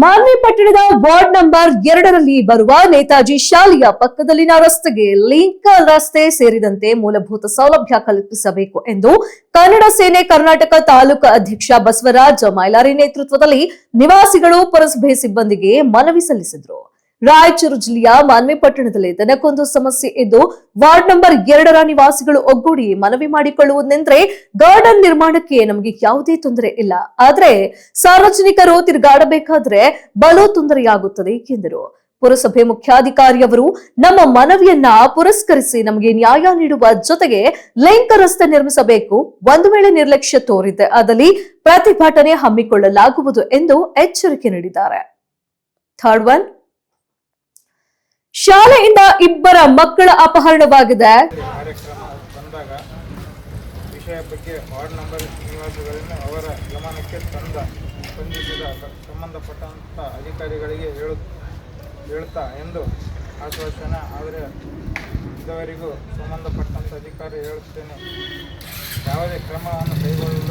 ಮಾನ್ವಿ ಪಟ್ಟಣದ ward number 2ರಲ್ಲಿ ಬರುವ ನೇತಾಜಿ ಶಾಲೆಯ ಪಕ್ಕದಲ್ಲಿನ ರಸ್ತೆಗೆ ಲಿಂಕ್ ರಸ್ತೆ ಸೇರಿದಂತೆ ಮೂಲಭೂತ ಸೌಲಭ್ಯ ಕಲ್ಪಿಸಬೇಕು ಎಂದು ಕನ್ನಡ ಸೇನೆ ಕರ್ನಾಟಕ ತಾಲೂಕು ಅಧ್ಯಕ್ಷ ಬಸವರಾಜ ಮೈಲಾರಿ ನೇತೃತ್ವದಲ್ಲಿ ನಿವಾಸಿಗಳು ಪುರಸಭೆ ಸಿಬ್ಬಂದಿಗೆ ಮನವಿ ಸಲ್ಲಿಸಿದರು. ರಾಯಚೂರು ಜಿಲ್ಲೆಯ ಮಾನ್ವಿ ಪಟ್ಟಣದಲ್ಲಿ ದಿನಕ್ಕೊಂದು ಸಮಸ್ಯೆ ಇದ್ದು ವಾರ್ಡ್ ನಂಬರ್ 2ರ ನಿವಾಸಿಗಳು ಒಗ್ಗೂಡಿ ಮನವಿ ಮಾಡಿಕೊಳ್ಳುವುದೆಂದ್ರೆ ಗಾರ್ಡನ್ ನಿರ್ಮಾಣಕ್ಕೆ ನಮಗೆ ಯಾವುದೇ ತೊಂದರೆ ಇಲ್ಲ, ಆದ್ರೆ ಸಾರ್ವಜನಿಕರು ತಿರುಗಾಡಬೇಕಾದ್ರೆ ಬಲು ತೊಂದರೆಯಾಗುತ್ತದೆ ಎಂದರು. ಪುರಸಭೆ ಮುಖ್ಯಾಧಿಕಾರಿಯವರು ನಮ್ಮ ಮನವಿಯನ್ನ ಪುರಸ್ಕರಿಸಿ ನಮಗೆ ನ್ಯಾಯ ನೀಡುವ ಜೊತೆಗೆ ಲಿಂಕ್ ರಸ್ತೆ ನಿರ್ಮಿಸಬೇಕು. ಒಂದು ವೇಳೆ ನಿರ್ಲಕ್ಷ್ಯ ತೋರಿದೆ ಆದಲ್ಲಿ ಪ್ರತಿಭಟನೆ ಹಮ್ಮಿಕೊಳ್ಳಲಾಗುವುದು ಎಂದು ಎಚ್ಚರಿಕೆ ನೀಡಿದ್ದಾರೆ. ಥರ್ಡ್ ಒನ್, ಶಾಲೆಯಿಂದ ಇಬ್ಬರ ಮಕ್ಕಳ ಅಪಹರಣವಾಗಿದೆ. ಕಾರ್ಯಕ್ರಮ ಬಂದಾಗ ವಿಷಯ ಬಗ್ಗೆ ವಾರ್ಡ್ ನಂಬರ್ ನಿವಾಸಿಗಳನ್ನು ಅವರ ಗಮನಕ್ಕೆ ಸ್ಪಂದಿಸಿದ ಸಂಬಂಧಪಟ್ಟಂತ ಅಧಿಕಾರಿಗಳಿಗೆ ಹೇಳುತ್ತಾ ಎಂದು ಆಶ್ವಾಸನ. ಆದರೆ ಇದುವರೆಗೂ ಸಂಬಂಧಪಟ್ಟಂತ ಅಧಿಕಾರಿ ಹೇಳುತ್ತೇನೆ ಯಾವುದೇ ಕ್ರಮವನ್ನು ಕೈಗೊಳ್ಳಲು